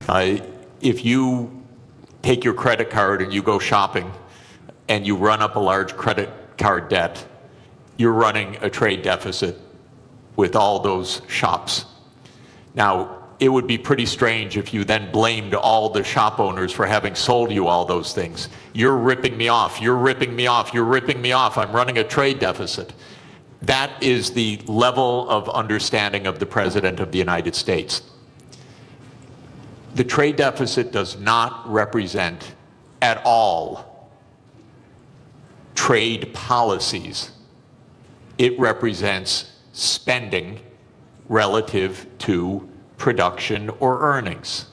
If you take your credit card and you go shopping and you run up a large credit card debt, you're running a trade deficit with all those shops. Now, it would be pretty strange if you then blamed all the shop owners for having sold you all those things. You're ripping me off, you're ripping me off, you're ripping me off, I'm running a trade deficit. That is the level of understanding of the President of the United States. The trade deficit does not represent at all trade policies. It represents spending relative to production or earnings.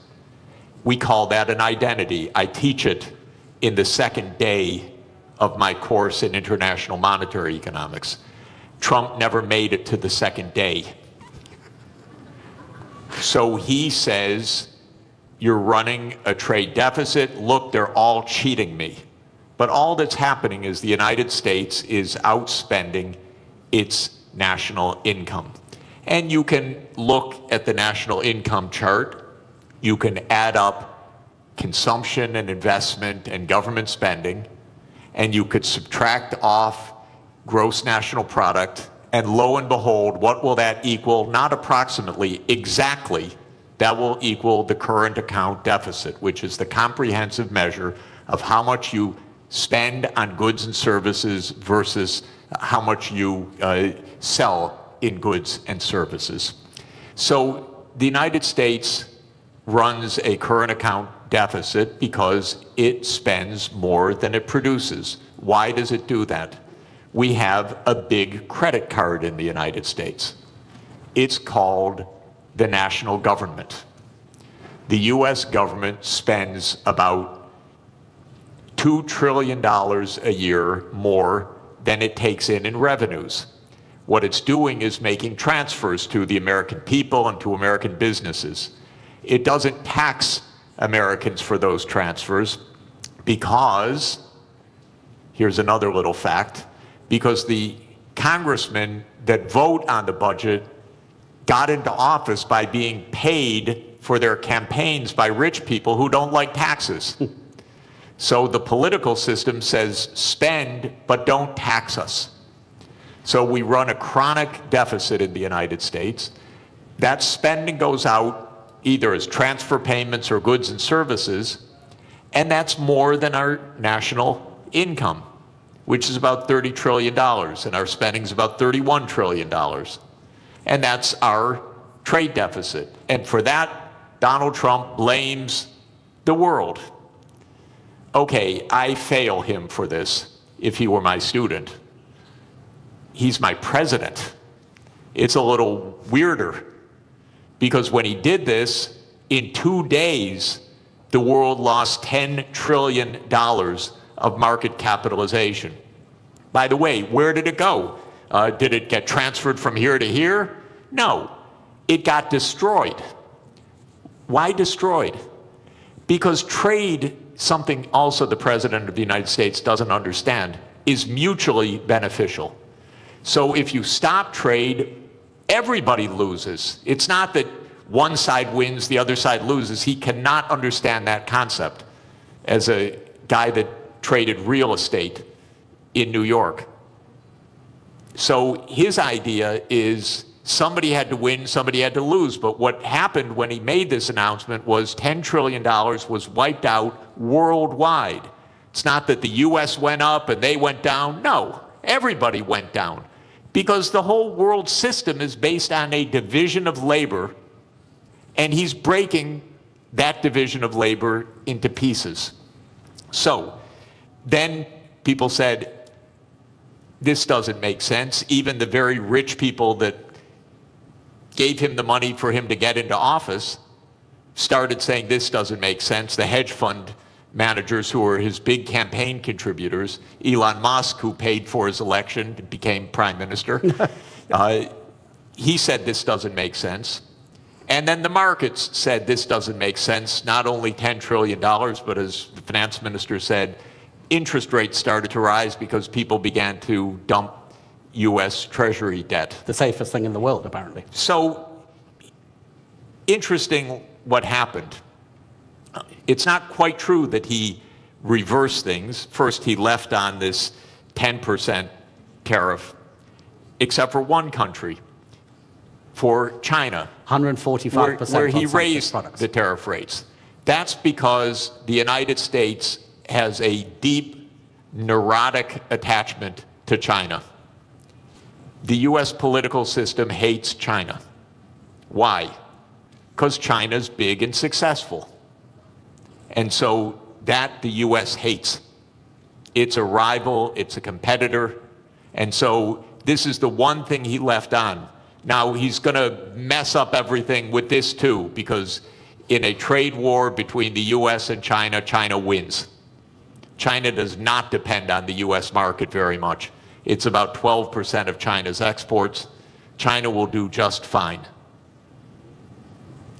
We call that an identity. I teach it in the second day of my course in international monetary economics. Trump never made it to the second day. So he says, you're running a trade deficit. Look, they're all cheating me. But all that's happening is the United States is outspending its national income. And you can look at the national income chart. You can add up consumption and investment and government spending, and you could subtract off gross national product, and lo and behold, what will that equal? Not approximately, exactly. That will equal the current account deficit, which is the comprehensive measure of how much you spend on goods and services versus how much you sell in goods and services. So the United States runs a current account deficit because it spends more than it produces. Why does it do that? We have a big credit card in the United States. It's called the national government. The US government spends about $2 trillion a year more than it takes in revenues. What it's doing is making transfers to the American people and to American businesses. It doesn't tax Americans for those transfers because, here's another little fact, because the congressmen that vote on the budget got into office by being paid for their campaigns by rich people who don't like taxes. So the political system says spend, but don't tax us. So we run a chronic deficit in the United States. That spending goes out either as transfer payments or goods and services, and that's more than our national income, which is about $30 trillion, and our spending is about $31 trillion. And that's our trade deficit. And for that, Donald Trump blames the world. Okay, I fail him for this if he were my student. He's my president. It's a little weirder because when he did this, in 2 days, the world lost $10 trillion of market capitalization. By the way, where did it go? Did it get transferred from here to here? No, it got destroyed. Why destroyed? Because trade, something also the President of the United States doesn't understand, is mutually beneficial. So if you stop trade, everybody loses. It's not that one side wins, the other side loses. He cannot understand that concept as a guy that traded real estate in New York. So his idea is somebody had to win, somebody had to lose. But what happened when he made this announcement was $10 trillion was wiped out worldwide. It's not that the US went up and they went down. No, everybody went down. Because the whole world system is based on a division of labor, and he's breaking that division of labor into pieces. So then people said, this doesn't make sense. Even the very rich people that gave him the money for him to get into office started saying this doesn't make sense. The hedge fund managers who were his big campaign contributors, Elon Musk, who paid for his election, became prime minister, he said this doesn't make sense. And then the markets said this doesn't make sense. Not only $10 trillion, but as the finance minister said, interest rates started to rise because people began to dump US Treasury debt. The safest thing in the world, apparently. So, interesting what happened. It's not quite true that he reversed things. First, he left on this 10% tariff, except for one country, for China, 145% where he on some raised products. the tariff rates. That's because the United States has a deep, neurotic attachment to China. The U.S. political system hates China. Why? Because China's big and successful. And so that the U.S. hates. It's a rival, it's a competitor, and so this is the one thing he left on. Now he's going to mess up everything with this too, because in a trade war between the U.S. and China, China wins. China does not depend on the U.S. market very much. It's about 12% of China's exports. China will do just fine.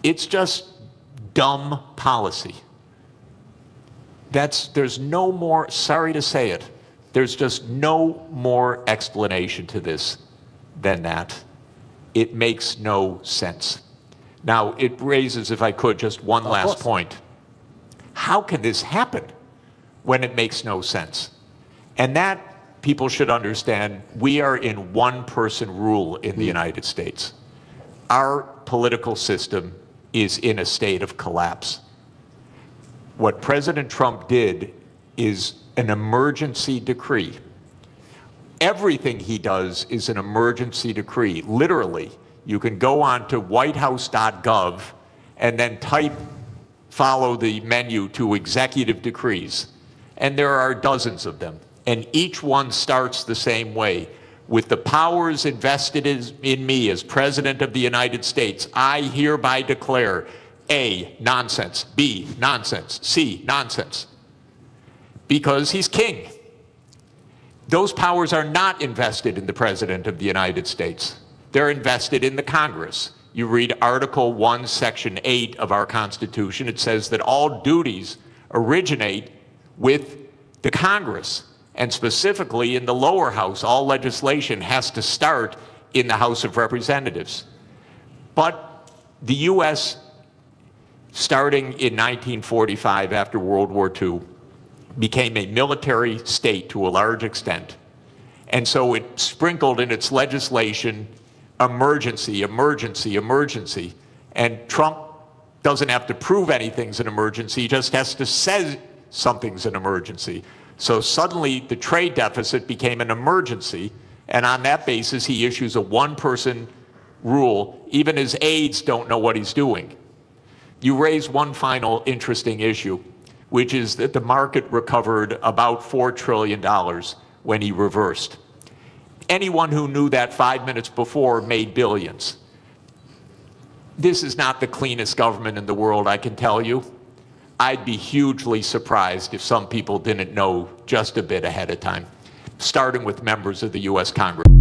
It's just dumb policy. There's no more, sorry to say it, there's just no more explanation to this than that. It makes no sense. Now, it raises, if I could, just one last point. How can this happen when it makes no sense? And that, people should understand, we are in one-person rule in the United States. Our political system is in a state of collapse. What President Trump did is an emergency decree. Everything he does is an emergency decree. Literally, you can go on to whitehouse.gov and then follow the menu to executive decrees. And there are dozens of them. And each one starts the same way. With the powers invested in me as President of the United States, I hereby declare A, nonsense, B, nonsense, C, nonsense. Because he's king. Those powers are not invested in the President of the United States. They're invested in the Congress. You read Article 1, Section 8 of our Constitution. It says that all duties originate with the Congress. And specifically in the lower house, all legislation has to start in the House of Representatives. But the U.S., starting in 1945 after World War II, became a military state to a large extent. And so it sprinkled in its legislation emergency, emergency, emergency. And Trump doesn't have to prove anything's an emergency, he just has to say something's an emergency. So suddenly the trade deficit became an emergency, and on that basis he issues a one-person rule. Even his aides don't know what he's doing. You raise one final interesting issue, which is that the market recovered about $4 trillion when he reversed. Anyone who knew that 5 minutes before made billions. This is not the cleanest government in the world, I can tell you. I'd be hugely surprised if some people didn't know just a bit ahead of time, starting with members of the U.S. Congress.